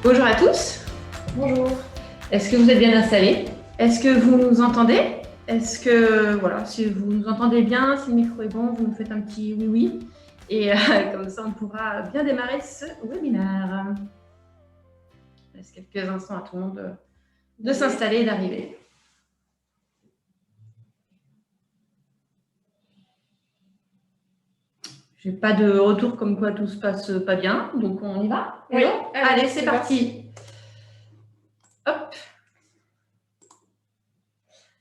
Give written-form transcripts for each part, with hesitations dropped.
Bonjour à tous. Bonjour. Est-ce que vous êtes bien installés? Est-ce que vous nous entendez? Est-ce que, voilà, si vous nous entendez bien, si le micro est bon, vous nous faites un petit oui-oui. Et comme ça, on pourra bien démarrer ce webinaire. Je laisse quelques instants à tout le monde de s'installer et d'arriver. J'ai pas de retour comme quoi tout se passe pas bien, donc on y va? Oui. Bon, allez, c'est parti. Hop.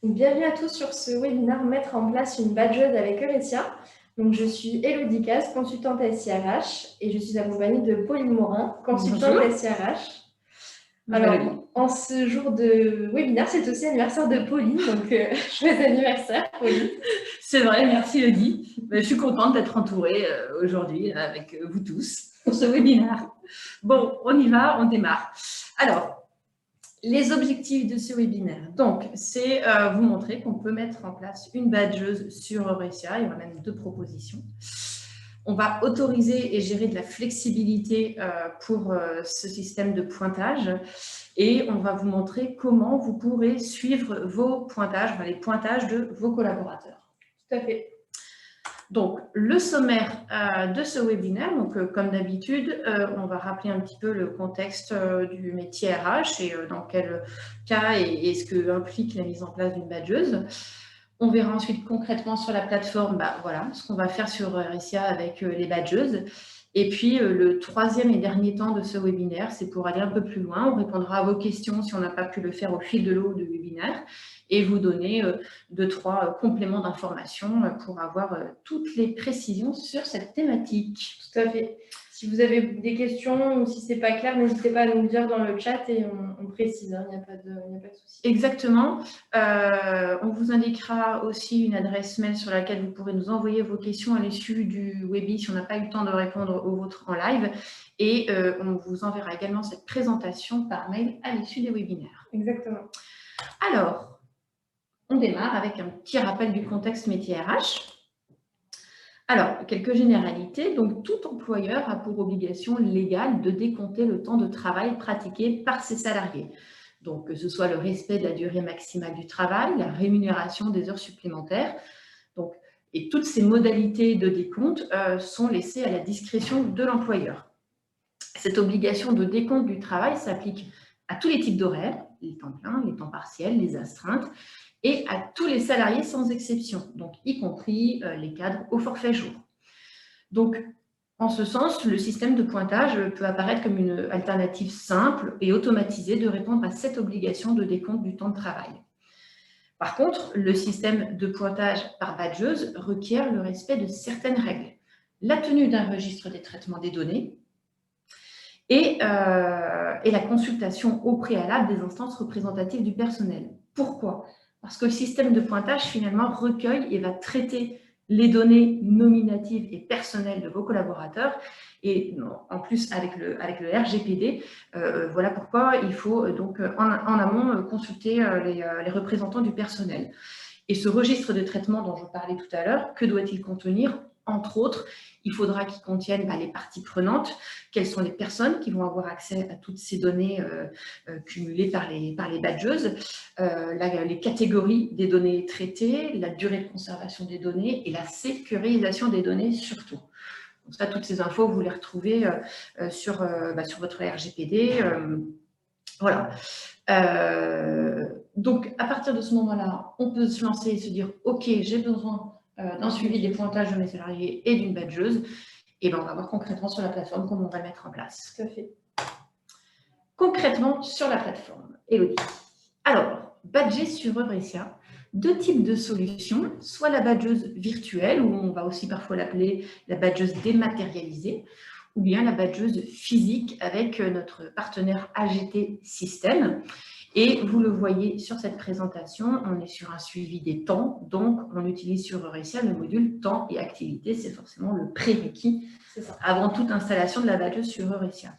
Bienvenue à tous sur ce webinaire Mettre en place une badgeuse avec Eurecia. Donc, je suis Elodie Casse, consultante SIRH, et je suis accompagnée de Pauline Morin, consultante SIRH. Alors, en ce jour de webinaire, c'est aussi l'anniversaire de Pauline, donc joyeux anniversaire, Pauline. C'est vrai, merci Elodie. Je suis contente d'être entourée aujourd'hui avec vous tous pour ce webinaire. Bon, on y va, on démarre. Alors, les objectifs de ce webinaire, donc, c'est vous montrer qu'on peut mettre en place une badgeuse sur Eurecia. Il y aura même 2 propositions. On va autoriser et gérer de la flexibilité pour ce système de pointage et on va vous montrer comment vous pourrez suivre vos pointages, les pointages de vos collaborateurs. Tout à fait. Donc, le sommaire de ce webinaire, donc, comme d'habitude, on va rappeler un petit peu le contexte du métier RH et dans quel cas et ce que implique la mise en place d'une badgeuse. On verra ensuite concrètement sur la plateforme voilà, ce qu'on va faire sur Eurecia avec les badgeuses. Et puis, le troisième et dernier temps de ce webinaire, c'est pour aller un peu plus loin. On répondra à vos questions si on n'a pas pu le faire au fil de l'eau du webinaire et vous donner 2-3 compléments d'informations pour avoir toutes les précisions sur cette thématique. Tout à fait. Si vous avez des questions ou si ce n'est pas clair, n'hésitez pas à nous le dire dans le chat et on précise, il n'y a pas de souci. Exactement. On vous indiquera aussi une adresse mail sur laquelle vous pourrez nous envoyer vos questions à l'issue du webi si on n'a pas eu le temps de répondre aux vôtres en live. Et on vous enverra également cette présentation par mail à l'issue des webinaires. Exactement. Alors, on démarre avec un petit rappel du contexte métier RH. Alors, quelques généralités. Donc, tout employeur a pour obligation légale de décompter le temps de travail pratiqué par ses salariés. Donc, que ce soit le respect de la durée maximale du travail, la rémunération des heures supplémentaires. Donc, et toutes ces modalités de décompte sont laissées à la discrétion de l'employeur. Cette obligation de décompte du travail s'applique à tous les types d'horaires, les temps pleins, les temps partiels, les astreintes, et à tous les salariés sans exception, donc y compris les cadres au forfait jour. Donc, en ce sens, le système de pointage peut apparaître comme une alternative simple et automatisée de répondre à cette obligation de décompte du temps de travail. Par contre, le système de pointage par badgeuse requiert le respect de certaines règles. La tenue d'un registre des traitements des données et la consultation au préalable des instances représentatives du personnel. Pourquoi ? Parce que le système de pointage, finalement, recueille et va traiter les données nominatives et personnelles de vos collaborateurs. Et en plus, avec le RGPD, voilà pourquoi il faut donc en amont consulter les représentants du personnel. Et ce registre de traitement dont je parlais tout à l'heure, que doit-il contenir ? Entre autres, il faudra qu'il contienne les parties prenantes, quelles sont les personnes qui vont avoir accès à toutes ces données cumulées par les badgeuses, les catégories des données traitées, la durée de conservation des données et la sécurisation des données surtout. Donc ça, toutes ces infos, vous les retrouvez sur votre RGPD. Voilà. Donc, à partir de ce moment-là, on peut se lancer et se dire « Ok, j'ai besoin d'un suivi des pointages de mes salariés et d'une badgeuse. » Et bien, on va voir concrètement sur la plateforme comment on va le mettre en place. Tout à fait. Concrètement, sur la plateforme, Elodie. Alors, badger sur Eurecia, 2 types de solutions, soit la badgeuse virtuelle, où on va aussi parfois l'appeler la badgeuse dématérialisée, ou bien la badgeuse physique avec notre partenaire AGT System. Et vous le voyez sur cette présentation, on est sur un suivi des temps, donc on utilise sur Eurecia le module temps et activité, c'est forcément le prérequis avant toute installation de la badgeuse sur Eurecia.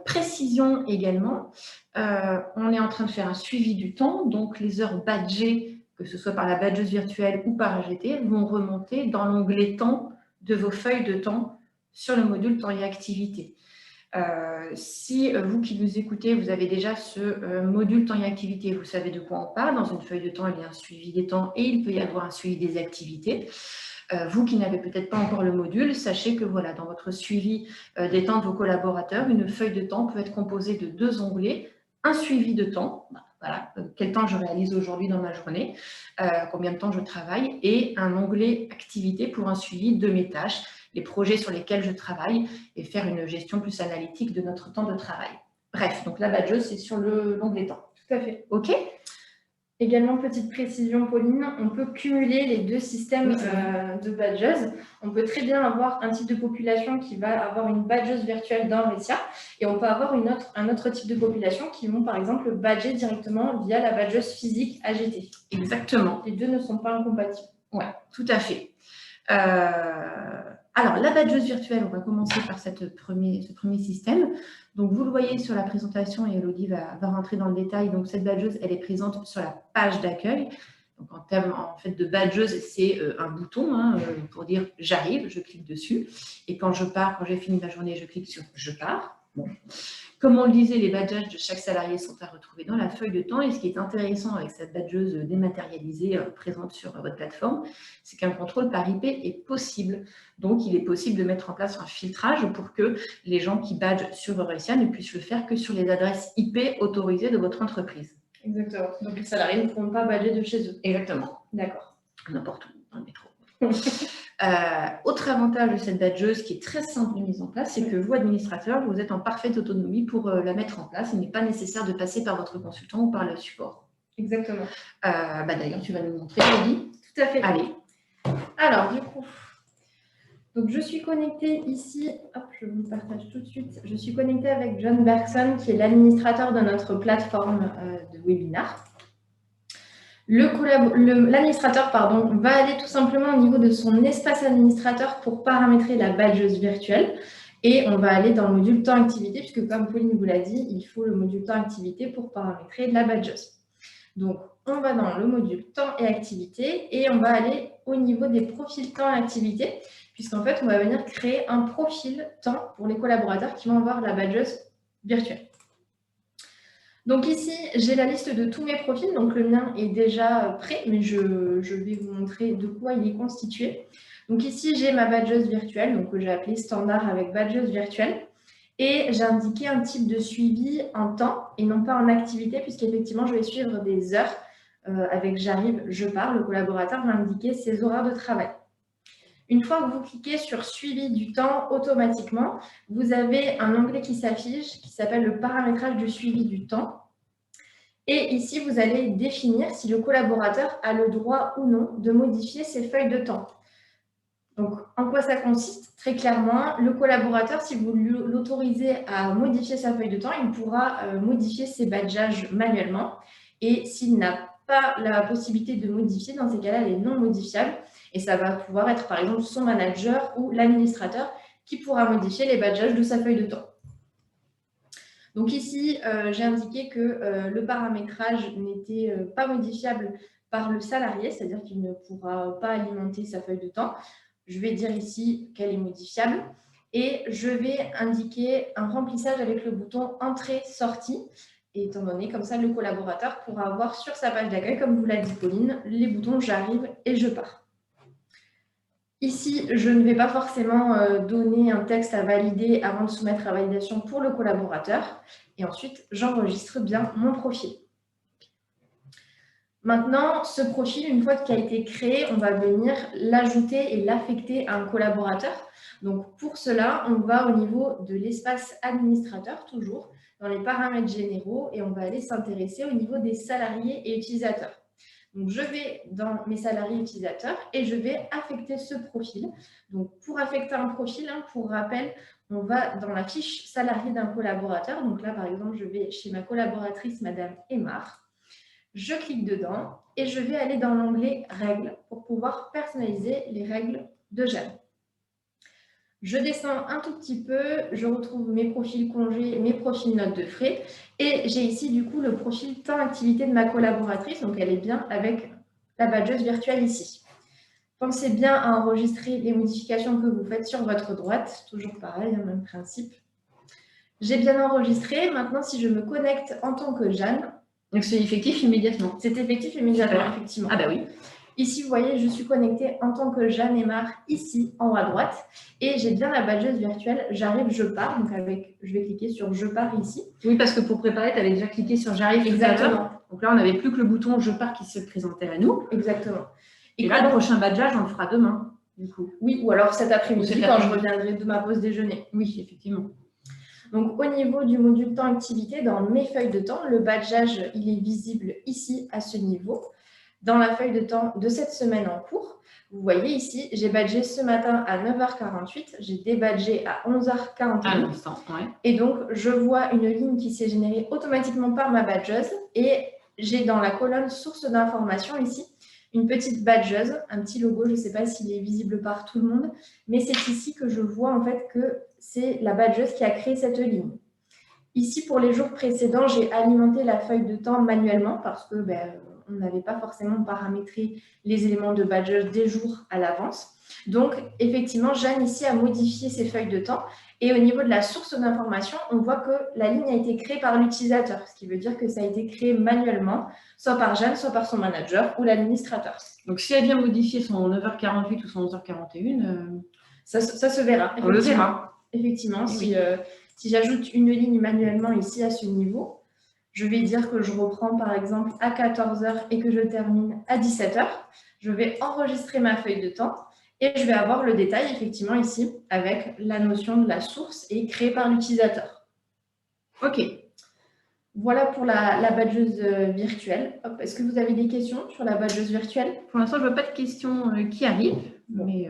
Précision également, on est en train de faire un suivi du temps, donc les heures badgées, que ce soit par la badgeuse virtuelle ou par AGT, vont remonter dans l'onglet temps de vos feuilles de temps sur le module temps et activité. Si vous qui nous écoutez, vous avez déjà ce module temps et activité, vous savez de quoi on parle. Dans une feuille de temps, il y a un suivi des temps et il peut y avoir un suivi des activités. Vous qui n'avez peut-être pas encore le module, sachez que voilà, dans votre suivi des temps de vos collaborateurs, une feuille de temps peut être composée de 2 onglets, un suivi de temps, voilà, quel temps je réalise aujourd'hui dans ma journée, combien de temps je travaille, et un onglet activité pour un suivi de mes tâches, les projets sur lesquels je travaille et faire une gestion plus analytique de notre temps de travail. Bref, donc la badgeuse, c'est sur l'onglet temps. Tout à fait. OK ? Également, petite précision, Pauline, on peut cumuler les 2 systèmes de badges. On peut très bien avoir un type de population qui va avoir une badgeuse virtuelle dans Retia et on peut avoir un autre type de population qui vont par exemple badger directement via la badgeuse physique AGT. Exactement. Les 2 ne sont pas incompatibles. Oui, tout à fait. Alors, la badgeuse virtuelle, on va commencer par ce premier système. Donc, vous le voyez sur la présentation et Elodie va rentrer dans le détail. Donc, cette badgeuse, elle est présente sur la page d'accueil. Donc, en termes fait, de badgeuse, c'est un bouton pour dire « j'arrive », je clique dessus. Et quand je pars, quand j'ai fini ma journée, je clique sur « je pars ». Bon. Comme on le disait, les badges de chaque salarié sont à retrouver dans la feuille de temps. Et ce qui est intéressant avec cette badgeuse dématérialisée présente sur votre plateforme, c'est qu'un contrôle par IP est possible. Donc, il est possible de mettre en place un filtrage pour que les gens qui badgent sur Eurecia ne puissent le faire que sur les adresses IP autorisées de votre entreprise. Exactement. Donc, les salariés ne pourront pas badger de chez eux. Exactement. D'accord. N'importe où, dans le métro. Autre avantage de cette badgeuse qui est très simple de mise en place, c'est que vous, administrateur, vous êtes en parfaite autonomie pour la mettre en place. Il n'est pas nécessaire de passer par votre consultant ou par le support. Exactement. D'ailleurs, tu vas nous montrer, Elodie. Tout à fait. Allez. Alors, du coup, donc je suis connectée ici, hop, je vous partage tout de suite. Je suis connectée avec John Bergson, qui est l'administrateur de notre plateforme de webinar. L'administrateur va aller tout simplement au niveau de son espace administrateur pour paramétrer la badgeuse virtuelle. Et on va aller dans le module temps activité, puisque comme Pauline vous l'a dit, il faut le module temps activité pour paramétrer la badgeuse. Donc, on va dans le module temps et activité et on va aller au niveau des profils temps et activité, puisqu'en fait, on va venir créer un profil temps pour les collaborateurs qui vont avoir la badgeuse virtuelle. Donc ici, j'ai la liste de tous mes profils. Donc le mien est déjà prêt, mais je vais vous montrer de quoi il est constitué. Donc ici, j'ai ma badgeuse virtuelle, donc que j'ai appelée standard avec badgeuse virtuelle. Et j'ai indiqué un type de suivi en temps et non pas en activité, puisqu'effectivement, je vais suivre des heures avec j'arrive, je pars. Le collaborateur va indiquer ses horaires de travail. Une fois que vous cliquez sur suivi du temps, automatiquement, vous avez un onglet qui s'affiche qui s'appelle le paramétrage du suivi du temps. Et ici, vous allez définir si le collaborateur a le droit ou non de modifier ses feuilles de temps. Donc, en quoi ça consiste? Très clairement, le collaborateur, si vous l'autorisez à modifier sa feuille de temps, il pourra modifier ses badgeages manuellement. Et s'il n'a pas la possibilité de modifier, dans ces cas-là, elle est non modifiable. Et ça va pouvoir être, par exemple, son manager ou l'administrateur qui pourra modifier les badgeages de sa feuille de temps. Donc ici, j'ai indiqué que le paramétrage n'était pas modifiable par le salarié, c'est-à-dire qu'il ne pourra pas alimenter sa feuille de temps. Je vais dire ici qu'elle est modifiable et je vais indiquer un remplissage avec le bouton Entrée-Sortie. Et étant donné, comme ça, le collaborateur pourra avoir sur sa page d'accueil, comme vous l'a dit Pauline, les boutons J'arrive et Je pars. Ici, je ne vais pas forcément donner un texte à valider avant de soumettre à validation pour le collaborateur. Et ensuite, j'enregistre bien mon profil. Maintenant, ce profil, une fois qu'il a été créé, on va venir l'ajouter et l'affecter à un collaborateur. Donc, pour cela, on va au niveau de l'espace administrateur, toujours, dans les paramètres généraux, et on va aller s'intéresser au niveau des salariés et utilisateurs. Donc, je vais dans mes salariés utilisateurs et je vais affecter ce profil. Donc, pour affecter un profil, pour rappel, on va dans la fiche salarié d'un collaborateur. Donc là, par exemple, je vais chez ma collaboratrice, Madame Aymar. Je clique dedans et je vais aller dans l'onglet Règles pour pouvoir personnaliser les règles de Jeanne. Je descends un tout petit peu, je retrouve mes profils congés, mes profils notes de frais et j'ai ici du coup le profil temps activité de ma collaboratrice, donc elle est bien avec la badgeuse virtuelle ici. Pensez bien à enregistrer les modifications que vous faites sur votre droite, toujours pareil, même principe. J'ai bien enregistré. Maintenant, si je me connecte en tant que Jeanne. Donc, c'est effectif immédiatement. C'est effectif immédiatement, Super. effectivement. Ah bah oui. Ici, vous voyez, je suis connectée en tant que Jeanne Aymar, ici, en haut à droite. Et j'ai bien la badgeuse virtuelle. J'arrive, je pars. Donc, je vais cliquer sur « Je pars » ici. Oui, parce que pour préparer, tu avais déjà cliqué sur « J'arrive » tout à l'heure. Donc là, on n'avait plus que le bouton « Je pars » qui se présentait à nous. Exactement. Et là, le prochain badgeage, on le fera demain, du coup. Oui, ou alors cet après-midi, quand je reviendrai de ma pause déjeuner. Oui, effectivement. Donc, au niveau du module temps activité, dans mes feuilles de temps, le badgeage, il est visible ici, à ce niveau. Dans la feuille de temps de cette semaine en cours, vous voyez ici, j'ai badgé ce matin à 9h48, j'ai débadgé à 11h41. Ouais. Et donc, je vois une ligne qui s'est générée automatiquement par ma badgeuse. Et j'ai dans la colonne source d'information ici, une petite badgeuse, un petit logo, je ne sais pas s'il est visible par tout le monde, mais c'est ici que je vois en fait que c'est la badgeuse qui a créé cette ligne. Ici, pour les jours précédents, j'ai alimenté la feuille de temps manuellement parce que on n'avait pas forcément paramétré les éléments de badgeuse des jours à l'avance. Donc, effectivement, Jeanne ici a modifié ses feuilles de temps. Et au niveau de la source d'information, on voit que la ligne a été créée par l'utilisateur, ce qui veut dire que ça a été créé manuellement, soit par Jeanne, soit par son manager ou l'administrateur. Donc, si elle vient modifier son 9h48 ou son 11h41, ça se verra. On le verra. Effectivement, si j'ajoute une ligne manuellement ici à ce niveau, je vais dire que je reprends par exemple à 14h et que je termine à 17h. Je vais enregistrer ma feuille de temps et je vais avoir le détail effectivement ici avec la notion de la source et créée par l'utilisateur. Ok. Voilà pour la badgeuse virtuelle. Est-ce que vous avez des questions sur la badgeuse virtuelle? Pour l'instant, je ne vois pas de questions qui arrivent, mais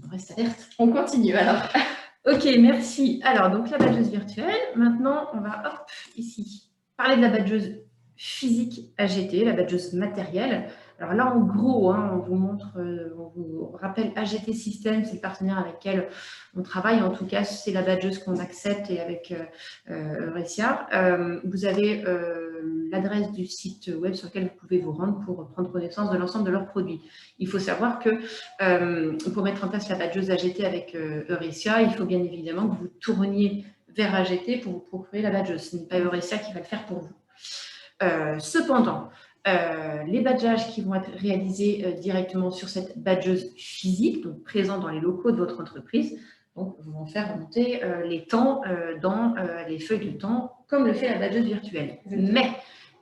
on reste alerte. On continue alors. Ok, merci. Alors, donc la badgeuse virtuelle. Maintenant, on va, hop, ici, parler de la badgeuse physique AGT, la badgeuse matérielle. Alors là, en gros, on vous montre, on vous rappelle AGT System, c'est le partenaire avec lequel on travaille. En tout cas, c'est la badgeuse qu'on accepte et avec Eurecia. Vous avez l'adresse du site web sur lequel vous pouvez vous rendre pour prendre connaissance de l'ensemble de leurs produits. Il faut savoir que pour mettre en place la badgeuse AGT avec Eurecia, il faut bien évidemment que vous tourniez vers AGT pour vous procurer la badgeuse. Ce n'est pas Eurecia qui va le faire pour vous. Cependant, les badgeages qui vont être réalisés directement sur cette badgeuse physique, donc présente dans les locaux de votre entreprise, donc vont faire remonter les temps dans les feuilles de temps, comme le fait la badgeuse virtuelle. Mais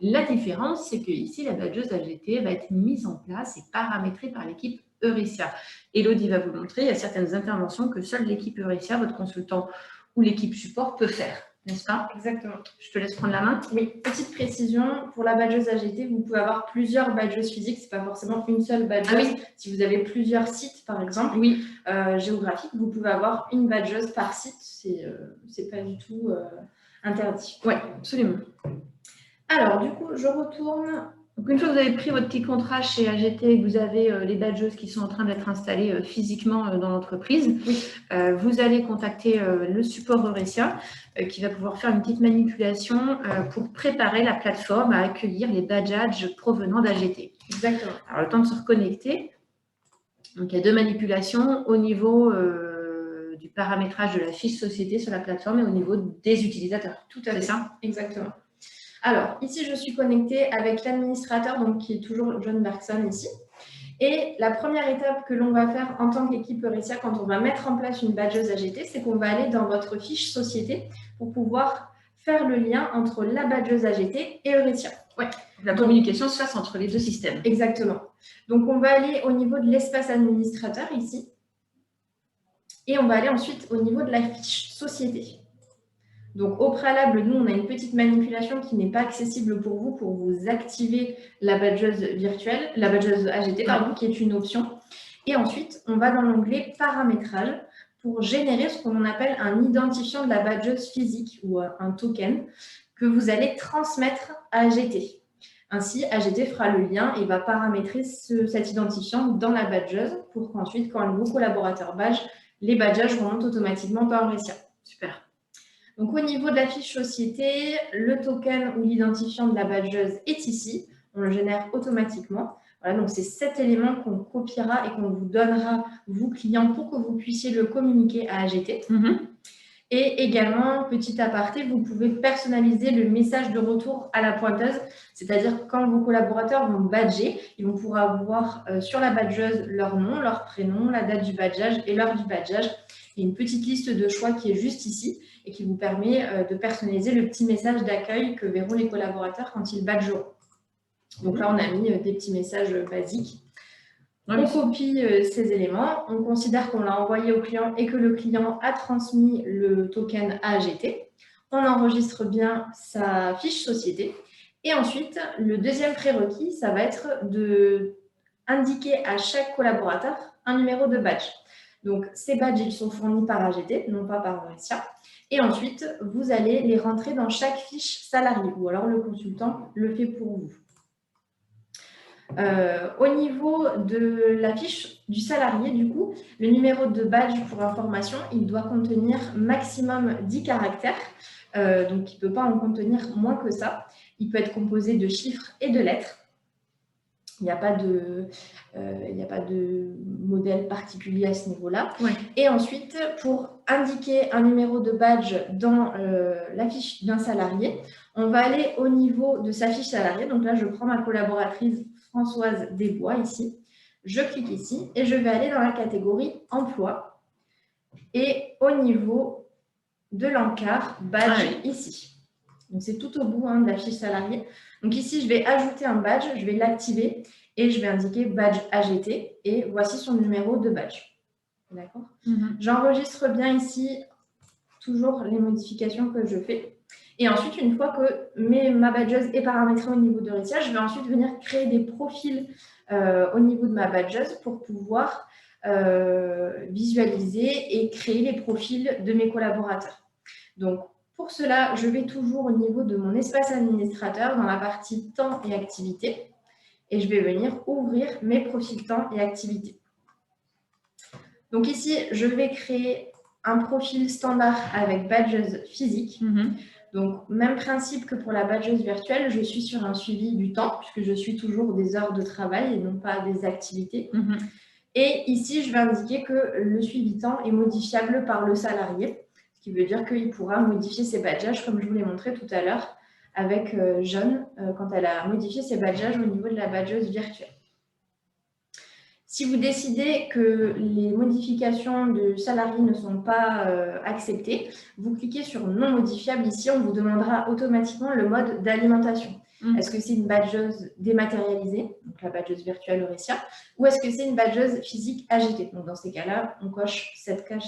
la différence, c'est que ici, la badgeuse AGT va être mise en place et paramétrée par l'équipe Eurecia. Elodie va vous montrer, il y a certaines interventions que seule l'équipe Eurecia, votre consultant ou l'équipe support peut faire. N'est-ce pas? Exactement. Je te laisse prendre la main. Oui, petite précision, pour la badgeuse AGT, vous pouvez avoir plusieurs badgeuses physiques, ce n'est pas forcément une seule badgeuse. Ah oui. Si vous avez plusieurs sites, par exemple, oui. Géographiques, vous pouvez avoir une badgeuse par site, c'est pas du tout interdit. Oui, absolument. Alors, du coup, je retourne. Donc, une fois que vous avez pris votre petit contrat chez AGT et que vous avez les badgeuses qui sont en train d'être installées physiquement dans l'entreprise, oui. Vous allez contacter le support Eurecia qui va pouvoir faire une petite manipulation pour préparer la plateforme à accueillir les badges provenant d'AGT. Exactement. Alors, le temps de se reconnecter. Donc, il y a deux manipulations au niveau du paramétrage de la fiche société sur la plateforme et au niveau des utilisateurs. Tout à fait. C'est ça? Exactement. Alors, ici, je suis connectée avec l'administrateur, donc qui est toujours John Bergson ici. Et la première étape que l'on va faire en tant qu'équipe Eurecia quand on va mettre en place une badgeuse AGT, c'est qu'on va aller dans votre fiche société pour pouvoir faire le lien entre la badgeuse AGT et Eurecia. Oui, la communication se fasse entre les deux systèmes. Exactement. Donc, on va aller au niveau de l'espace administrateur ici. Et on va aller ensuite au niveau de la fiche société. Donc, au préalable, nous, on a une petite manipulation qui n'est pas accessible pour vous activer la badgeuse virtuelle, la badgeuse AGT, pardon, qui est une option. Et ensuite, on va dans l'onglet paramétrage pour générer ce qu'on appelle un identifiant de la badgeuse physique ou un token que vous allez transmettre à AGT. Ainsi, AGT fera le lien et va paramétrer cet identifiant dans la badgeuse pour qu'ensuite, quand un nouveau collaborateur badge, les badges remontent automatiquement par Eurecia. Super. Donc, au niveau de la fiche société, le token ou l'identifiant de la badgeuse est ici. On le génère automatiquement. Voilà, donc c'est cet élément qu'on copiera et qu'on vous donnera, vous, clients, pour que vous puissiez le communiquer à AGT. Et également, petit aparté, vous pouvez personnaliser le message de retour à la pointeuse, c'est-à-dire quand vos collaborateurs vont badger, ils vont pouvoir voir sur la badgeuse leur nom, leur prénom, la date du badgeage et l'heure du badgeage. Il y a une petite liste de choix qui est juste ici et qui vous permet de personnaliser le petit message d'accueil que verront les collaborateurs quand ils badgeront. Donc là, on a mis des petits messages basiques. On copie ces éléments, on considère qu'on l'a envoyé au client et que le client a transmis le token à AGT. On enregistre bien sa fiche société. Et ensuite, le deuxième prérequis, ça va être d'indiquer à chaque collaborateur un numéro de badge. Donc, ces badges, ils sont fournis par AGT, non pas par Eurecia. Et ensuite, vous allez les rentrer dans chaque fiche salariée, ou alors le consultant le fait pour vous. Au niveau de la fiche du salarié, du coup, le numéro de badge pour information, il doit contenir maximum 10 caractères, donc il ne peut pas en contenir moins que ça. Il peut être composé de chiffres et de lettres. Il n'y a pas de modèle particulier à ce niveau-là. Ouais. Et ensuite, pour indiquer un numéro de badge dans la fiche d'un salarié, on va aller au niveau de sa fiche salariée. Donc là, je prends ma collaboratrice Françoise Desbois ici. Je clique ici et je vais aller dans la catégorie emploi. Et au niveau de l'encart, badge ici. Donc c'est tout au bout de la fiche salariée. Donc ici, je vais ajouter un badge, je vais l'activer et je vais indiquer badge AGT et voici son numéro de badge. D'accord. J'enregistre bien ici toujours les modifications que je fais. Et ensuite, une fois que ma badgeuse est paramétrée au niveau de Eurecia, je vais ensuite venir créer des profils au niveau de ma badgeuse pour pouvoir visualiser et créer les profils de mes collaborateurs. Donc, pour cela, je vais toujours au niveau de mon espace administrateur dans la partie temps et activités et je vais venir ouvrir mes profils temps et activités. Donc ici, je vais créer un profil standard avec badgeuse physique. Donc, même principe que pour la badgeuse virtuelle, je suis sur un suivi du temps puisque je suis toujours des heures de travail et non pas des activités. Et ici, je vais indiquer que le suivi temps est modifiable par le salarié, ce qui veut dire qu'il pourra modifier ses badgeages comme je vous l'ai montré tout à l'heure avec Jeanne quand elle a modifié ses badgeages au niveau de la badgeuse virtuelle. Si vous décidez que les modifications de salariés ne sont pas acceptées, vous cliquez sur non modifiable. Ici, on vous demandera automatiquement le mode d'alimentation. Est-ce que c'est une badgeuse dématérialisée, donc la badgeuse virtuelle Eurecia, ou est-ce que c'est une badgeuse physique AGT? Donc dans ces cas-là, on coche cette case,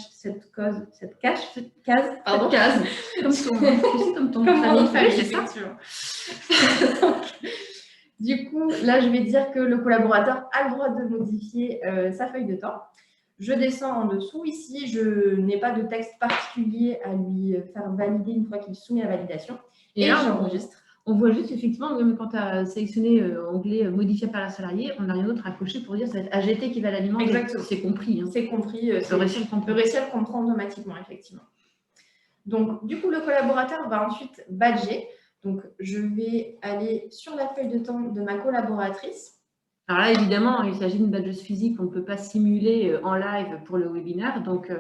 pardon. Comme ton nom de famille, c'est ça. Du coup, là, je vais dire que le collaborateur a le droit de modifier sa feuille de temps. Je descends en dessous. Ici, je n'ai pas de texte particulier à lui faire valider une fois qu'il soumet à validation. Et là, j'enregistre. On voit juste effectivement, même quand tu as sélectionné onglet modifié par la salariée, on n'a rien d'autre à cocher pour dire que c'est AGT qui va l'alimenter. Exactement. C'est compris. C'est compris. Eurecia comprend automatiquement, effectivement. Donc, du coup, le collaborateur va ensuite badger. Donc, je vais aller sur la feuille de temps de ma collaboratrice. Alors là, évidemment, il s'agit d'une badgeuse physique qu'on ne peut pas simuler en live pour le webinaire. Donc,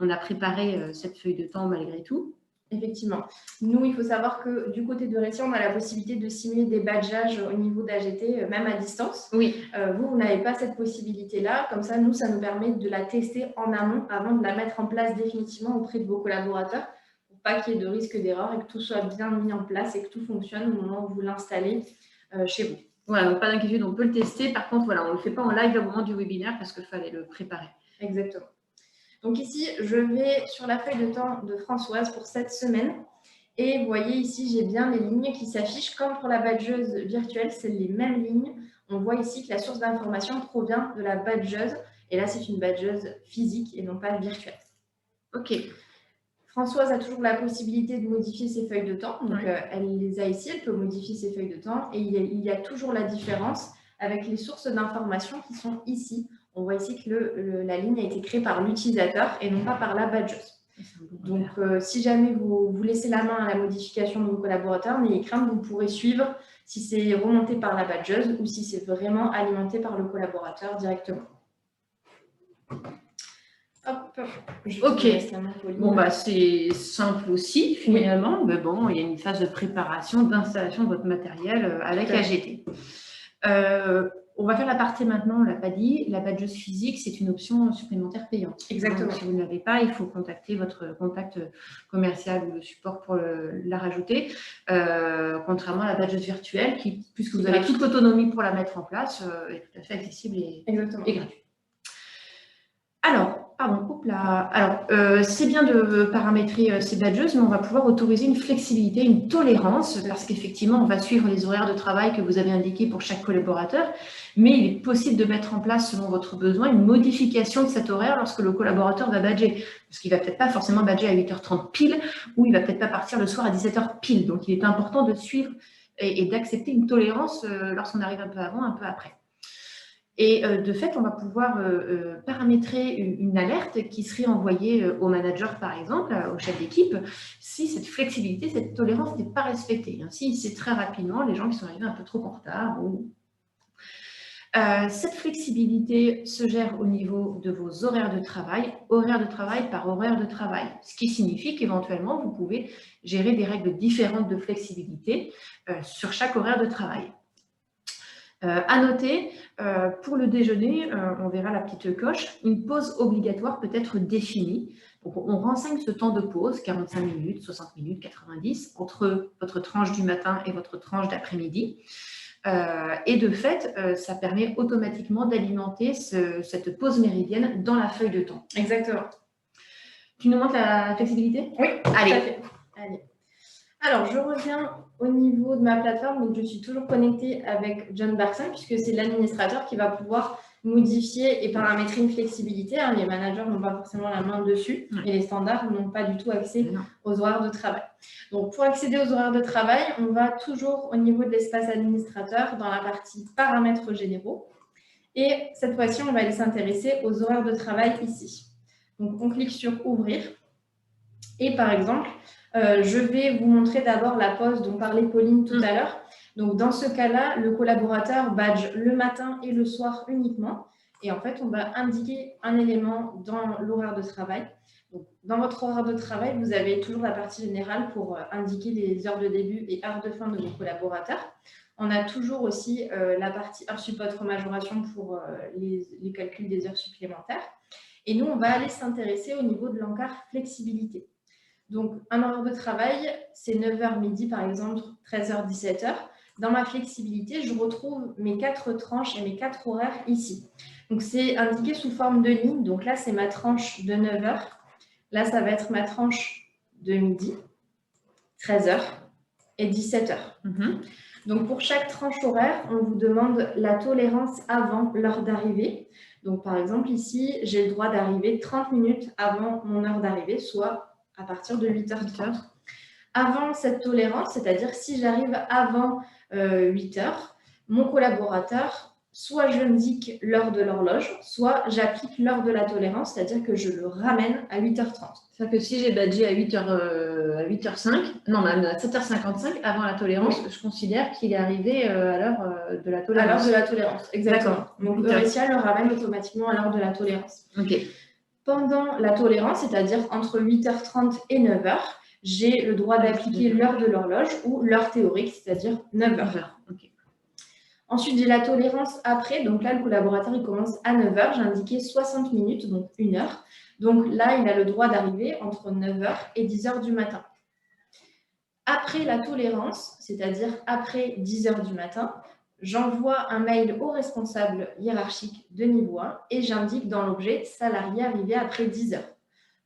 on a préparé cette feuille de temps malgré tout. Effectivement. Nous, il faut savoir que du côté de Eurecia, on a la possibilité de simuler des badgeages au niveau d'AGT, même à distance. Oui. Vous n'avez pas cette possibilité-là. Comme ça, nous, ça nous permet de la tester en amont avant de la mettre en place définitivement auprès de vos collaborateurs. Pas qu'il y ait de risque d'erreur et que tout soit bien mis en place et que tout fonctionne au moment où vous l'installez chez vous. Voilà, donc pas d'inquiétude, on peut le tester. Par contre, voilà, on ne le fait pas en live au moment du webinaire parce qu'il fallait le préparer. Exactement. Donc ici, je vais sur la feuille de temps de Françoise pour cette semaine. Et vous voyez ici, j'ai bien les lignes qui s'affichent. Comme pour la badgeuse virtuelle, c'est les mêmes lignes. On voit ici que la source d'information provient de la badgeuse. Et là, c'est une badgeuse physique et non pas virtuelle. OK. Françoise a toujours la possibilité de modifier ses feuilles de temps. Donc, elle les a ici, elle peut modifier ses feuilles de temps. Et il y a toujours la différence avec les sources d'informations qui sont ici. On voit ici que la ligne a été créée par l'utilisateur et non pas par la badgeuse. Donc, si jamais vous laissez la main à la modification de vos collaborateurs, n'ayez crainte, vous pourrez suivre si c'est remonté par la badgeuse ou si c'est vraiment alimenté par le collaborateur directement. Hop, Ok. Bon, bah, c'est simple aussi, finalement. Mais bon, il y a une phase de préparation, d'installation de votre matériel avec AGT. On va faire l'aparté maintenant, on ne l'a pas dit. La badgeuse physique, c'est une option supplémentaire payante. Exactement. Donc, si vous ne l'avez pas, il faut contacter votre contact commercial ou le support pour la rajouter. Contrairement à la badgeuse virtuelle, qui, puisque vous avez toute l'autonomie pour la mettre en place, est tout à fait accessible et gratuite. Alors, c'est bien de paramétrer ces badges, mais on va pouvoir autoriser une flexibilité, une tolérance, parce qu'effectivement, on va suivre les horaires de travail que vous avez indiqués pour chaque collaborateur, mais il est possible de mettre en place, selon votre besoin, une modification de cet horaire lorsque le collaborateur va badger, parce qu'il ne va peut-être pas forcément badger à 8h30 pile, ou il ne va peut-être pas partir le soir à 17h pile. Donc, il est important de suivre et d'accepter une tolérance lorsqu'on arrive un peu avant, un peu après. Et de fait, on va pouvoir paramétrer une alerte qui serait envoyée au manager, par exemple, au chef d'équipe, si cette flexibilité, cette tolérance n'est pas respectée. Ainsi, c'est très rapidement les gens qui sont arrivés un peu trop en retard. Cette flexibilité se gère au niveau de vos horaires de travail par horaire de travail, ce qui signifie qu'éventuellement, vous pouvez gérer des règles différentes de flexibilité sur chaque horaire de travail. À noter, pour le déjeuner, on verra la petite coche, une pause obligatoire peut être définie. Donc, on renseigne ce temps de pause, 45 minutes, 60 minutes, 90, entre votre tranche du matin et votre tranche d'après-midi. Et de fait, ça permet automatiquement d'alimenter cette pause méridienne dans la feuille de temps. Exactement. Tu nous montres la flexibilité? Oui, allez. Tout à fait. Allez. Alors, je reviens au niveau de ma plateforme. Donc, je suis toujours connectée avec John Bergson puisque c'est l'administrateur qui va pouvoir modifier et paramétrer une flexibilité. Les managers n'ont pas forcément la main dessus et les standards n'ont pas du tout accès aux horaires de travail. Donc, pour accéder aux horaires de travail, on va toujours au niveau de l'espace administrateur dans la partie paramètres généraux. Et cette fois-ci, on va aller s'intéresser aux horaires de travail ici. Donc, on clique sur Ouvrir. Et par exemple, je vais vous montrer d'abord la pause dont parlait Pauline tout à l'heure. Donc, dans ce cas-là, le collaborateur badge le matin et le soir uniquement. Et en fait, on va indiquer un élément dans l'horaire de travail. Donc, dans votre horaire de travail, vous avez toujours la partie générale pour indiquer les heures de début et heures de fin de vos collaborateurs. On a toujours aussi la partie heures sup majoration pour les calculs des heures supplémentaires. Et nous, on va aller s'intéresser au niveau de l'encart flexibilité. Donc, un horaire de travail, c'est 9h midi, par exemple, 13h, 17h. Dans ma flexibilité, je retrouve mes 4 tranches et mes 4 horaires ici. Donc, c'est indiqué sous forme de ligne. Donc là, c'est ma tranche de 9h. Là, ça va être ma tranche de midi, 13h et 17h. Donc, pour chaque tranche horaire, on vous demande la tolérance avant l'heure d'arrivée. Donc, par exemple, ici, j'ai le droit d'arriver 30 minutes avant mon heure d'arrivée, soit à partir de 8h30. Avant cette tolérance, c'est-à-dire si j'arrive avant 8h, mon collaborateur, soit j'indique l'heure de l'horloge, soit j'applique l'heure de la tolérance, c'est-à-dire que je le ramène à 8h30. C'est-à-dire que si j'ai badgé à 8h05, non, même à 7h55, avant la tolérance, je considère qu'il est arrivé à l'heure de la tolérance. À l'heure de la tolérance, exactement. Donc, Euretia le ramène automatiquement à l'heure de la tolérance. Ok. Pendant la tolérance, c'est-à-dire entre 8h30 et 9h, j'ai le droit d'appliquer l'heure de l'horloge ou l'heure théorique, c'est-à-dire 9h. Okay. Ensuite, j'ai la tolérance après. Donc là, le collaborateur, il commence à 9h. J'ai indiqué 60 minutes, donc 1 heure. Donc là, il a le droit d'arriver entre 9h et 10h du matin. Après la tolérance, c'est-à-dire après 10h du matin, j'envoie un mail au responsable hiérarchique de niveau 1 et j'indique dans l'objet « salarié arrivé après 10 heures ».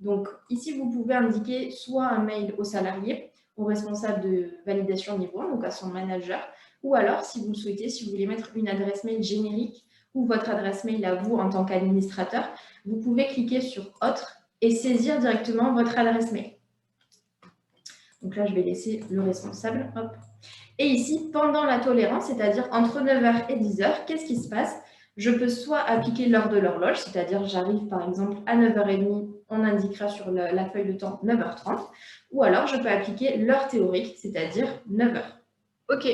Donc ici, vous pouvez indiquer soit un mail au salarié, au responsable de validation niveau 1, donc à son manager, ou alors, si vous le souhaitez, si vous voulez mettre une adresse mail générique ou votre adresse mail à vous en tant qu'administrateur, vous pouvez cliquer sur « Autre » et saisir directement votre adresse mail. Donc là, je vais laisser le responsable. Hop. Et ici, pendant la tolérance, c'est-à-dire entre 9h et 10h, qu'est-ce qui se passe? Je peux soit appliquer l'heure de l'horloge, c'est-à-dire j'arrive par exemple à 9h30, on indiquera sur la feuille de temps 9h30, ou alors je peux appliquer l'heure théorique, c'est-à-dire 9h. Ok.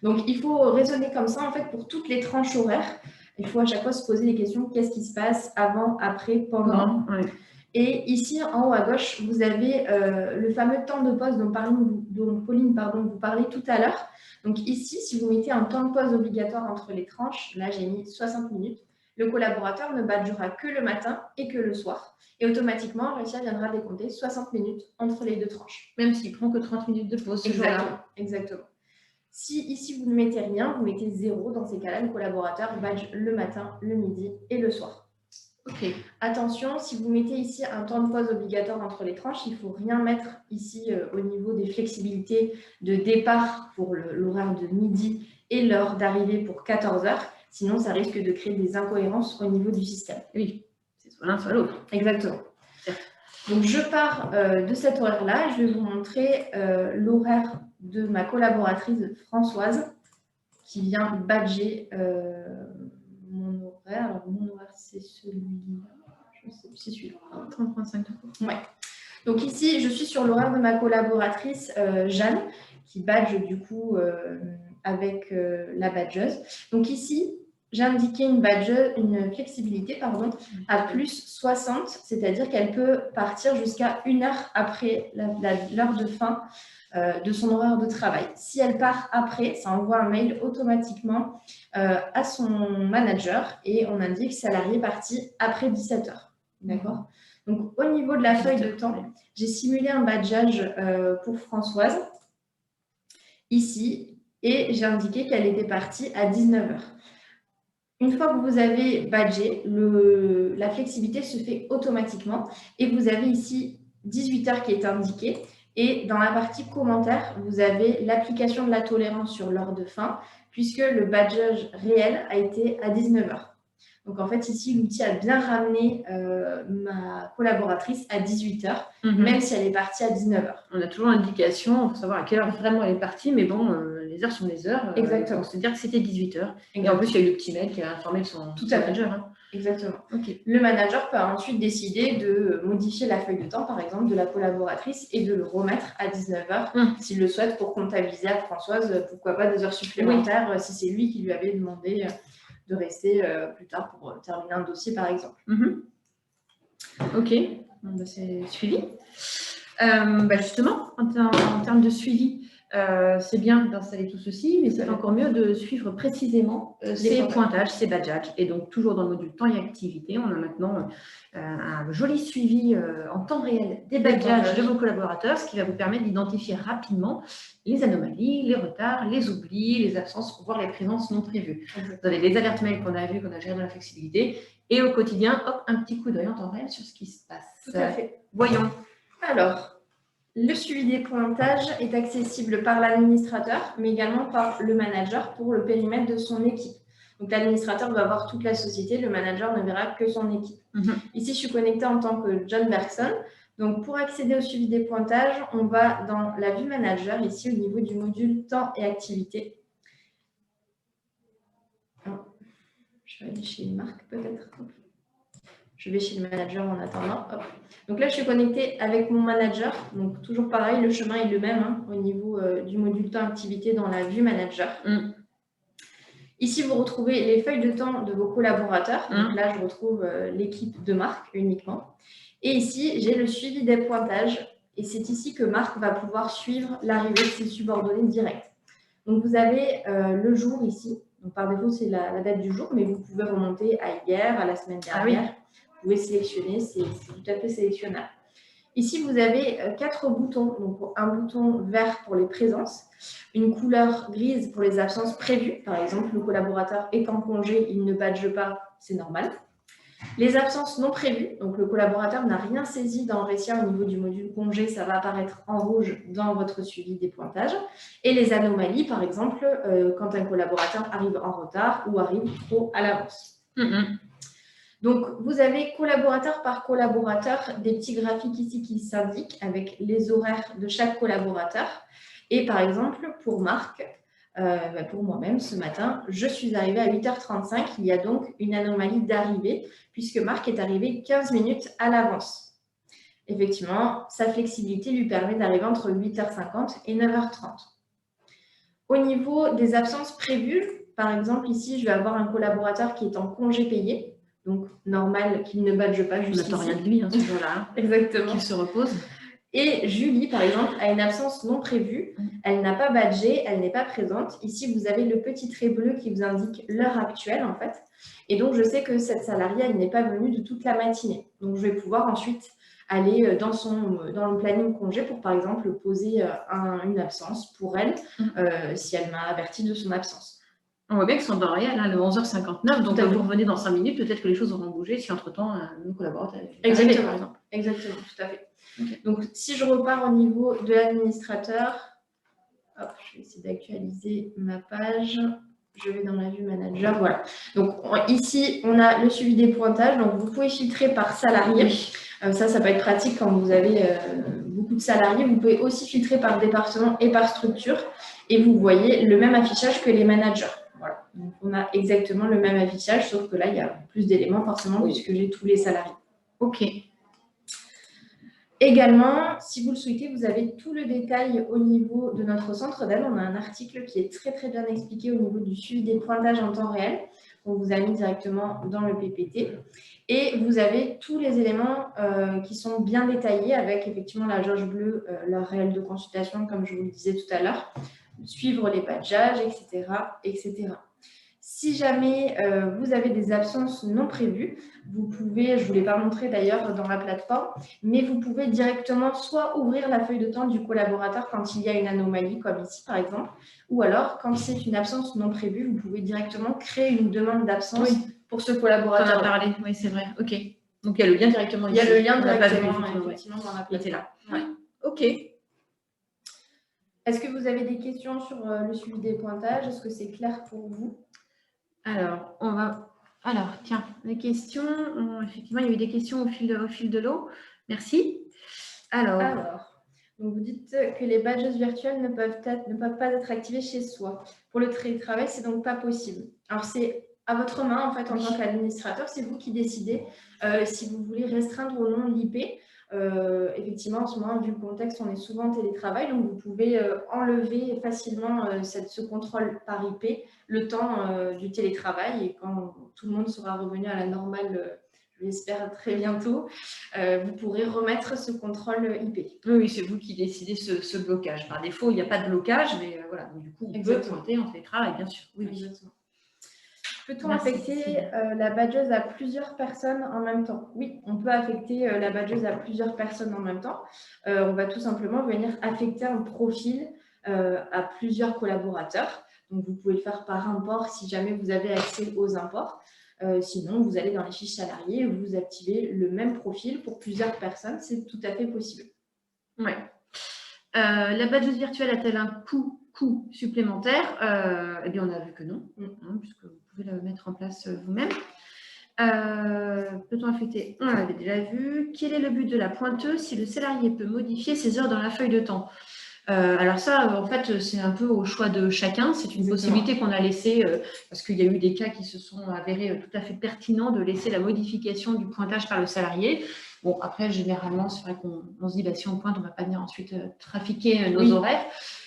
Donc il faut raisonner comme ça en fait pour toutes les tranches horaires. il faut à chaque fois se poser les questions, qu'est-ce qui se passe avant, après, pendant. Ouais. Et ici, en haut à gauche, vous avez le fameux temps de pause dont Pauline vous parlez tout à l'heure. Donc ici, si vous mettez un temps de pause obligatoire entre les tranches, là j'ai mis 60 minutes, le collaborateur ne badgera que le matin et que le soir. Et automatiquement, Recia viendra décompter 60 minutes entre les deux tranches. Même s'il prend que 30 minutes de pause. Exactement. Si ici, vous ne mettez rien, vous mettez 0, dans ces cas-là, le collaborateur badge le matin, le midi et le soir. Ok. Attention, si vous mettez ici un temps de pause obligatoire entre les tranches, il ne faut rien mettre ici au niveau des flexibilités de départ pour l'horaire de midi et l'heure d'arrivée pour 14 heures. Sinon, ça risque de créer des incohérences au niveau du système. Oui, c'est soit l'un, soit l'autre. Exactement. Donc, je pars de cet horaire-là. Je vais vous montrer l'horaire de ma collaboratrice Françoise qui vient badger mon horaire. Alors, mon horaire, c'est celui-là. Je sais plus, c'est celui-là. 30,5 €. Ouais. Donc, ici, je suis sur l'horaire de ma collaboratrice Jeanne qui badge du coup avec la badgeuse. Donc, ici, j'ai indiqué une flexibilité à plus 60, c'est-à-dire qu'elle peut partir jusqu'à 1 heure après l'heure de fin de son horaire de travail. Si elle part après, ça envoie un mail automatiquement à son manager et on indique salarié parti après 17 heures. D'accord ? Donc, au niveau de la feuille de temps, j'ai simulé un badgeage pour Françoise ici et j'ai indiqué qu'elle était partie à 19 heures. Une fois que vous avez badgé, la flexibilité se fait automatiquement et vous avez ici 18 heures qui est indiqué. Et dans la partie commentaires, vous avez l'application de la tolérance sur l'heure de fin puisque le badgeage réel a été à 19 heures. Donc, en fait, ici, l'outil a bien ramené ma collaboratrice à 18 heures, même si elle est partie à 19 heures. On a toujours l'indication pour savoir à quelle heure vraiment elle est partie, mais bon, les heures sont les heures. Exactement. On se dire que c'était 18 heures. Et en plus, il y a eu le petit mail qui a informé son manager. Hein. Exactement. Okay. Le manager peut ensuite décider de modifier la feuille de temps, par exemple, de la collaboratrice et de le remettre à 19 heures s'il le souhaite pour comptabiliser à Françoise, pourquoi pas 2 heures supplémentaires si c'est lui qui lui avait demandé de rester plus tard pour terminer un dossier, par exemple. Ok, c'est suivi. Justement, en termes de suivi, c'est bien d'installer tout ceci, mais c'est encore mieux de suivre précisément ces pointages, ces badgeages. Et donc, toujours dans le module temps et activité, on a maintenant un joli suivi en temps réel des badgeages de vos collaborateurs, ce qui va vous permettre d'identifier rapidement les anomalies, les retards, les oublis, les absences, voire les présences non prévues. Vous avez les alertes mails qu'on a vues, qu'on a gérées dans la flexibilité, et au quotidien, hop, un petit coup d'œil en temps réel sur ce qui se passe. Tout à fait. Voyons. Alors, le suivi des pointages est accessible par l'administrateur, mais également par le manager pour le périmètre de son équipe. Donc, l'administrateur va voir toute la société, le manager ne verra que son équipe. Ici, je suis connectée en tant que John Bergson. Donc, pour accéder au suivi des pointages, on va dans la vue manager, ici au niveau du module temps et activité. Je vais aller chez Marc peut-être. Je vais chez le manager en attendant. Hop. Donc là, je suis connectée avec mon manager. Donc toujours pareil, le chemin est le même au niveau du module temps activité dans la vue manager. Ici, vous retrouvez les feuilles de temps de vos collaborateurs. Donc là, je retrouve l'équipe de Marc uniquement. Et ici, j'ai le suivi des pointages. Et c'est ici que Marc va pouvoir suivre l'arrivée de ses subordonnés directs. Donc vous avez le jour ici. Donc par défaut, c'est la date du jour, mais vous pouvez remonter à hier, à la semaine dernière. Vous pouvez sélectionner, c'est tout à fait sélectionnable. Ici, vous avez 4 boutons. Donc, un bouton vert pour les présences, une couleur grise pour les absences prévues. Par exemple, le collaborateur est en congé, il ne badge pas, c'est normal. Les absences non prévues, donc le collaborateur n'a rien saisi dans Recia au niveau du module congé, ça va apparaître en rouge dans votre suivi des pointages. Et les anomalies, par exemple, quand un collaborateur arrive en retard ou arrive trop à l'avance. Donc, vous avez collaborateur par collaborateur des petits graphiques ici qui s'indiquent avec les horaires de chaque collaborateur. Et par exemple, pour Marc, pour moi-même, ce matin, je suis arrivée à 8h35. Il y a donc une anomalie d'arrivée puisque Marc est arrivé 15 minutes à l'avance. Effectivement, sa flexibilité lui permet d'arriver entre 8h50 et 9h30. Au niveau des absences prévues, par exemple, ici, je vais avoir un collaborateur qui est en congé payé. Donc, normal qu'il ne badge pas On jusqu'ici. n'attend rien de lui, hein, ce jour-là. Exactement. Qu'il se repose. Et Julie, par exemple, a une absence non prévue. Elle n'a pas badgé, elle n'est pas présente. Ici, vous avez le petit trait bleu qui vous indique l'heure actuelle, en fait. Et donc, je sais que cette salariée, elle n'est pas venue de toute la matinée. Donc, je vais pouvoir ensuite aller dans le planning congé pour, par exemple, poser une absence pour elle, si elle m'a averti de son absence. On voit bien que c'est en temps réel, hein, le 11h59, donc vous revenez dans 5 minutes, peut-être que les choses auront bougé si entre-temps nos collaborateurs Exactement, par exemple. Exactement, tout à fait. Okay. Donc, si je repars au niveau de l'administrateur, je vais essayer d'actualiser ma page. Je vais dans la vue manager, voilà. Donc, ici, on a le suivi des pointages. Donc, vous pouvez filtrer par salarié. Ça peut être pratique quand vous avez beaucoup de salariés. Vous pouvez aussi filtrer par département et par structure. Et vous voyez le même affichage que les managers. Voilà. Donc, on a exactement le même affichage, sauf que là, il y a plus d'éléments forcément puisque j'ai tous les salariés. OK. Également, si vous le souhaitez, vous avez tout le détail au niveau de notre centre d'aide. On a un article qui est très, très bien expliqué au niveau du suivi des pointages en temps réel. On vous a mis directement dans le PPT. Et vous avez tous les éléments qui sont bien détaillés avec effectivement la jauge bleue, l'heure réelle de consultation, comme je vous le disais tout à l'heure, suivre les badgeages, etc., etc. Si jamais vous avez des absences non prévues, vous pouvez, je ne vous l'ai pas montré d'ailleurs dans la plateforme, mais vous pouvez directement soit ouvrir la feuille de temps du collaborateur quand il y a une anomalie, comme ici par exemple, ou alors quand c'est une absence non prévue, vous pouvez directement créer une demande d'absence pour ce collaborateur. On en a parlé, oui, c'est vrai. OK. Donc, il y a le lien directement ici. Il y a le lien directement, effectivement, dans la plateforme. Là. Ouais. OK. Est-ce que vous avez des questions sur le suivi des pointages? Est-ce que c'est clair pour vous? Alors, tiens, les questions. Effectivement, il y a eu des questions au fil de l'eau. Merci. Alors, donc vous dites que les badges virtuels ne peuvent pas être activés chez soi. Pour le télétravail, c'est donc pas possible. Alors, c'est à votre main, en fait, en tant qu'administrateur, c'est vous qui décidez si vous voulez restreindre ou non l'IP. Effectivement, en ce moment, vu le contexte, on est souvent en télétravail, donc vous pouvez enlever facilement ce contrôle par IP le temps du télétravail et quand tout le monde sera revenu à la normale, je l'espère très bientôt, vous pourrez remettre ce contrôle IP. Oui, c'est vous qui décidez ce blocage. Par défaut, il n'y a pas de blocage, mais voilà, donc, du coup, on peut pointer en télétravail, bien sûr. Oui, exactement. Peut-on affecter la badgeuse à plusieurs personnes en même temps? Oui, on peut affecter la badgeuse à plusieurs personnes en même temps. On va tout simplement venir affecter un profil à plusieurs collaborateurs. Donc, vous pouvez le faire par import si jamais vous avez accès aux imports. Sinon, vous allez dans les fiches salariés et vous activez le même profil pour plusieurs personnes. C'est tout à fait possible. Oui. La badgeuse virtuelle a-t-elle un coût supplémentaire? Eh bien, on a vu que non, puisque vous pouvez la mettre en place vous-même. Peut-on affecter? On l'avait déjà vu. Quel est le but de la pointeuse si le salarié peut modifier ses heures dans la feuille de temps? Alors ça, en fait, c'est un peu au choix de chacun. C'est une possibilité qu'on a laissée parce qu'il y a eu des cas qui se sont avérés tout à fait pertinents de laisser la modification du pointage par le salarié. Bon, après, généralement, c'est vrai qu'on se dit, bah, si on pointe, on ne va pas venir ensuite trafiquer nos horaires.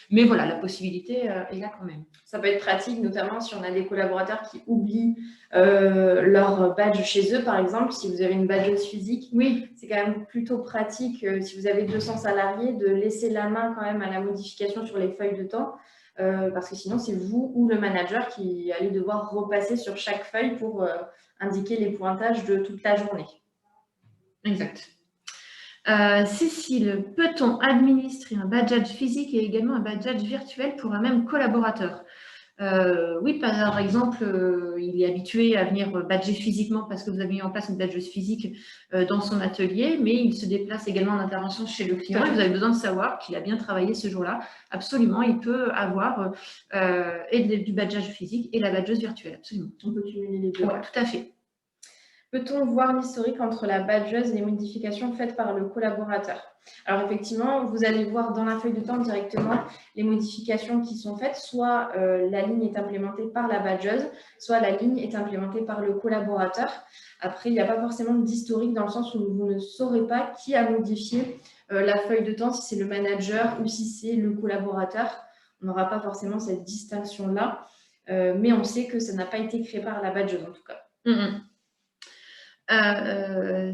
Mais voilà, la possibilité est là quand même. Ça peut être pratique, notamment si on a des collaborateurs qui oublient leur badge chez eux, par exemple. Si vous avez une badgeuse physique, oui, c'est quand même plutôt pratique, si vous avez 200 salariés, de laisser la main quand même à la modification sur les feuilles de temps. Parce que sinon, c'est vous ou le manager qui allez devoir repasser sur chaque feuille pour indiquer les pointages de toute la journée. Exact. Cécile, peut-on administrer un badge physique et également un badge virtuel pour un même collaborateur? Oui, par exemple, il est habitué à venir badger physiquement parce que vous avez mis en place une badgeuse physique dans son atelier, mais il se déplace également en intervention chez le client et vous avez besoin de savoir qu'il a bien travaillé ce jour-là. Absolument, il peut avoir du badgeage physique et la badgeuse virtuelle, absolument. On peut cumuler les deux. Oui, tout à fait. Peut-on voir l'historique entre la badgeuse et les modifications faites par le collaborateur? Alors effectivement, vous allez voir dans la feuille de temps directement les modifications qui sont faites. Soit la ligne est implémentée par la badgeuse, soit la ligne est implémentée par le collaborateur. Après, il n'y a pas forcément d'historique dans le sens où vous ne saurez pas qui a modifié la feuille de temps, si c'est le manager ou si c'est le collaborateur. On n'aura pas forcément cette distinction-là. mais on sait que ça n'a pas été créé par la badgeuse en tout cas.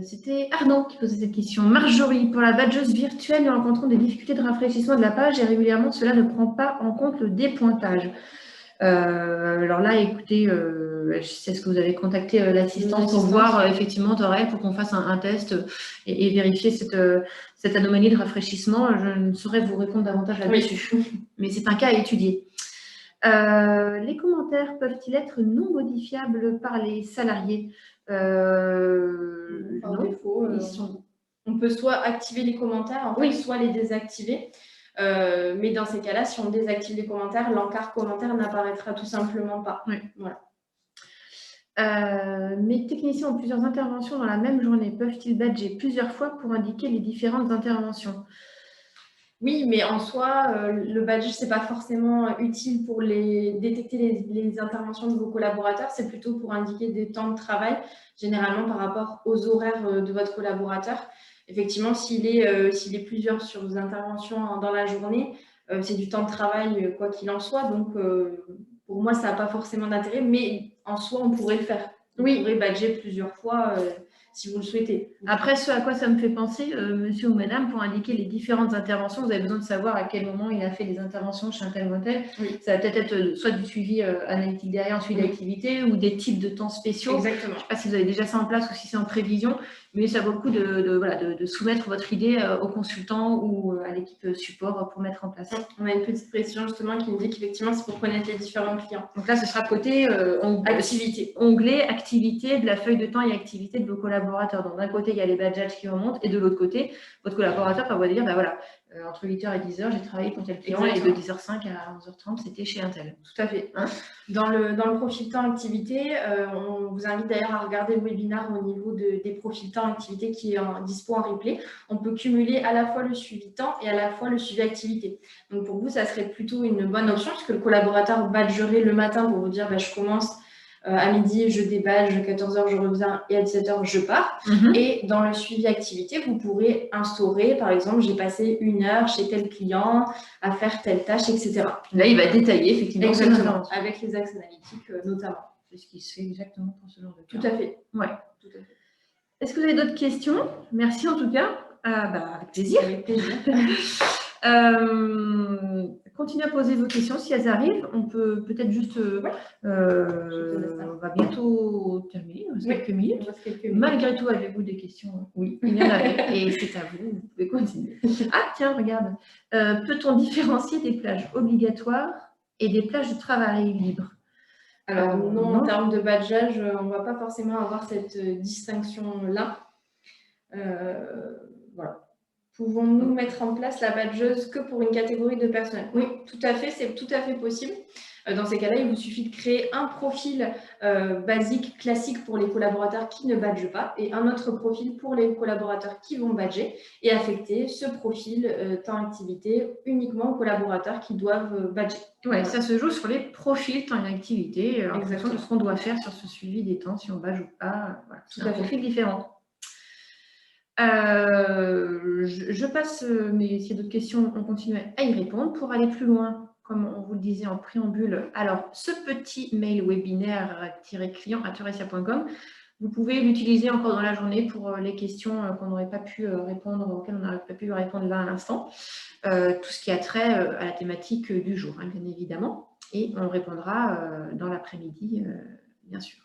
C'était Arnaud qui posait cette question. Marjorie, pour la badgeuse virtuelle, nous rencontrons des difficultés de rafraîchissement de la page et régulièrement, cela ne prend pas en compte le dépointage. Alors là, écoutez, je sais ce que vous avez contacté l'assistance pour voir effectivement, pour qu'on fasse un test et vérifier cette anomalie de rafraîchissement. Je ne saurais vous répondre davantage là-dessus, mais c'est un cas à étudier. Les commentaires peuvent-ils être non modifiables par les salariés? Par défaut, on peut soit activer les commentaires, soit les désactiver. Mais dans ces cas-là, si on désactive les commentaires, l'encart commentaire n'apparaîtra tout simplement pas. Voilà. Mes techniciens ont plusieurs interventions dans la même journée. Peuvent-ils badger plusieurs fois pour indiquer les différentes interventions? Oui, mais en soi, le badge, ce n'est pas forcément utile pour détecter les interventions de vos collaborateurs. C'est plutôt pour indiquer des temps de travail, généralement par rapport aux horaires de votre collaborateur. Effectivement, s'il est plusieurs sur vos interventions dans la journée, c'est du temps de travail, quoi qu'il en soit. Donc, pour moi, ça n'a pas forcément d'intérêt, mais en soi, on pourrait le faire. On pourrait badger plusieurs fois si vous le souhaitez. Après, ce à quoi ça me fait penser, monsieur ou madame, pour indiquer les différentes interventions, vous avez besoin de savoir à quel moment il a fait les interventions chez un tel ou tel. Ça va peut-être être soit du suivi analytique derrière, un suivi d'activité, ou des types de temps spéciaux. Exactement. Je ne sais pas si vous avez déjà ça en place ou si c'est en prévision, mais ça vaut le coup de soumettre votre idée au consultant ou à l'équipe support pour mettre en place. On a une petite précision justement qui nous dit qu'effectivement, c'est pour connaître les différents clients. Donc là, ce sera côté onglet activité de la feuille de temps et activité de vos collaborateurs. Donc d'un côté, il y a les badges qui remontent et de l'autre côté, votre collaborateur va vous dire, entre 8h et 10h, j'ai travaillé pour tel client et de 10h05 à 11h30, c'était chez un tel. Tout à fait. Dans le profil temps activité, on vous invite d'ailleurs à regarder le webinaire au niveau des profils temps activité qui est dispo en replay. On peut cumuler à la fois le suivi temps et à la fois le suivi activité. Donc pour vous, ça serait plutôt une bonne option puisque le collaborateur badgerait le matin pour vous dire je commence à midi, je débadge, à 14h, je reviens et à 17h, je pars. Et dans le suivi activité, vous pourrez instaurer, par exemple, j'ai passé 1 heure chez tel client à faire telle tâche, etc. Là, il va détailler effectivement. Exactement, avec les axes analytiques notamment. C'est ce qui se fait exactement pour ce genre de cas. Tout à fait. Ouais. Tout à fait. Est-ce que vous avez d'autres questions? Merci en tout cas. Avec plaisir. Avec plaisir. Continuez à poser vos questions si elles arrivent. On peut peut-être juste. On va bientôt terminer. Il reste quelques minutes. Malgré tout, avez-vous des questions? Oui, il y en avait. Et c'est à vous. Vous pouvez continuer. Ah, tiens, regarde. Peut-on différencier des plages obligatoires et des plages de travail libre? Alors non, en termes de badgeage, on ne va pas forcément avoir cette distinction-là. Voilà. Pouvons-nous mettre en place la badgeuse que pour une catégorie de personnel? Oui, tout à fait, c'est tout à fait possible. Dans ces cas-là, il vous suffit de créer un profil basique, classique pour les collaborateurs qui ne badgent pas et un autre profil pour les collaborateurs qui vont badger et affecter ce profil temps activité uniquement aux collaborateurs qui doivent badger. Oui, ça se joue sur les profils temps et activité en fonction de ce qu'on doit faire sur ce suivi des temps, si on badge ou pas. Voilà, c'est un profil différent. Je passe, mais s'il y a d'autres questions, on continue à y répondre. Pour aller plus loin, comme on vous le disait en préambule, alors ce petit mail webinaire-client@eurecia.com, vous pouvez l'utiliser encore dans la journée pour les questions qu'on n'aurait pas pu répondre, auxquelles on n'aurait pas pu répondre là à l'instant. Tout ce qui a trait à la thématique du jour, bien évidemment. Et on répondra dans l'après-midi, bien sûr.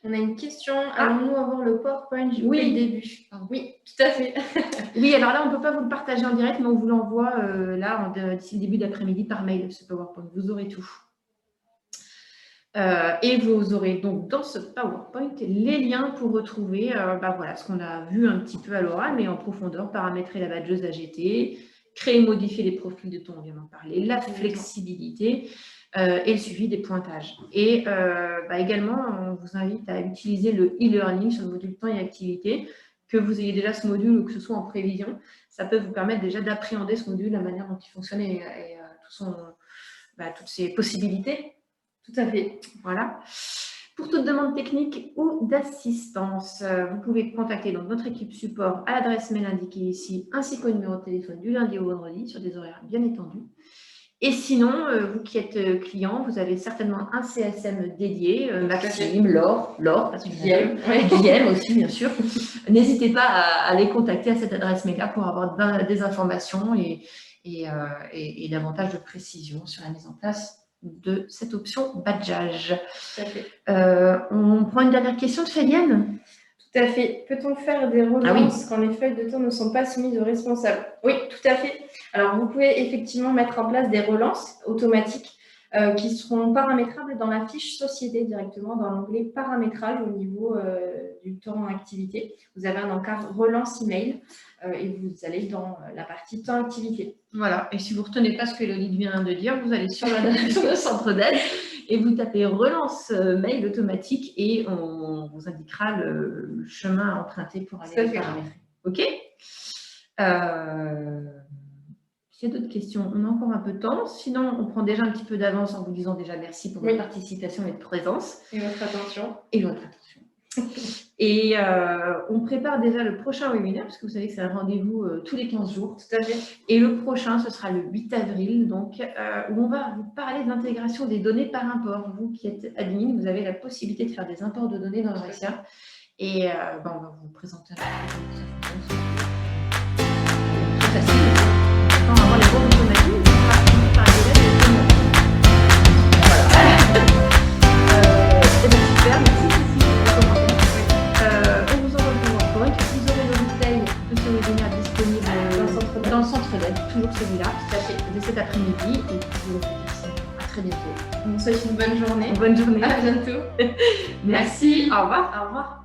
On a une question. Allons-nous avoir le PowerPoint du début? Oui, tout à fait. Oui, alors là, on ne peut pas vous le partager en direct, mais on vous l'envoie d'ici le début d'après-midi par mail, ce PowerPoint. Vous aurez tout. Et vous aurez donc dans ce PowerPoint les liens pour retrouver ce qu'on a vu un petit peu à l'oral, mais en profondeur, paramétrer la badgeuse AGT, créer et modifier les profils de ton, on vient d'en parler, la flexibilité, et le suivi des pointages. Et également, on vous invite à utiliser le e-learning sur le module temps et activité, que vous ayez déjà ce module ou que ce soit en prévision. Ça peut vous permettre déjà d'appréhender ce module, la manière dont il fonctionne et toutes ses possibilités. Tout à fait. Voilà. Pour toute demande technique ou d'assistance, vous pouvez contacter donc notre équipe support à l'adresse mail indiquée ici, ainsi qu'au numéro de téléphone du lundi au vendredi sur des horaires bien étendus. Et sinon, vous qui êtes client, vous avez certainement un CSM dédié, Maxime, Laure, parce que Guillaume aussi, bien sûr. N'hésitez pas à les contacter à cette adresse mail-là pour avoir des informations et davantage de précision sur la mise en place de cette option badgeage. Tout à fait. On prend une dernière question de Fabienne. Tout à fait. Peut-on faire des relances quand les feuilles de temps ne sont pas soumises aux responsables? Oui, tout à fait. Alors, vous pouvez effectivement mettre en place des relances automatiques qui seront paramétrables dans la fiche société directement dans l'onglet paramétrage au niveau du temps activité. Vous avez un encart relance email et vous allez dans la partie temps activité. Voilà. Et si vous ne retenez pas ce que Elodie vient de dire, vous allez sur le centre d'aide et vous tapez relance mail automatique et on vous indiquera le chemin à emprunter pour aller le paramétrer. OK. S'il y a d'autres questions, on a encore un peu de temps. Sinon, on prend déjà un petit peu d'avance en vous disant déjà merci pour votre participation et votre présence. Et votre attention. Et votre attention. Et on prépare déjà le prochain webinaire, parce que vous savez que c'est un rendez-vous tous les 15 jours. Tout à fait. Et le prochain, ce sera le 8 avril, donc, où on va vous parler de l'intégration des données par import. Vous qui êtes admin, vous avez la possibilité de faire des imports de données dans Eurecia. Et on va vous présenter un peu très facile. Quand on va avoir les bons automatismes, on va par les voilà. Et bien super, merci Cécile pour le commentaire. On vous envoie le PowerPoint. Vous aurez le replay de ce webinaire disponible dans le centre d'aide, toujours celui-là, de cet après-midi. Et puis, à très bientôt. On vous souhaite une bonne journée. Bonne journée. À bientôt. Merci. Au revoir. Au revoir.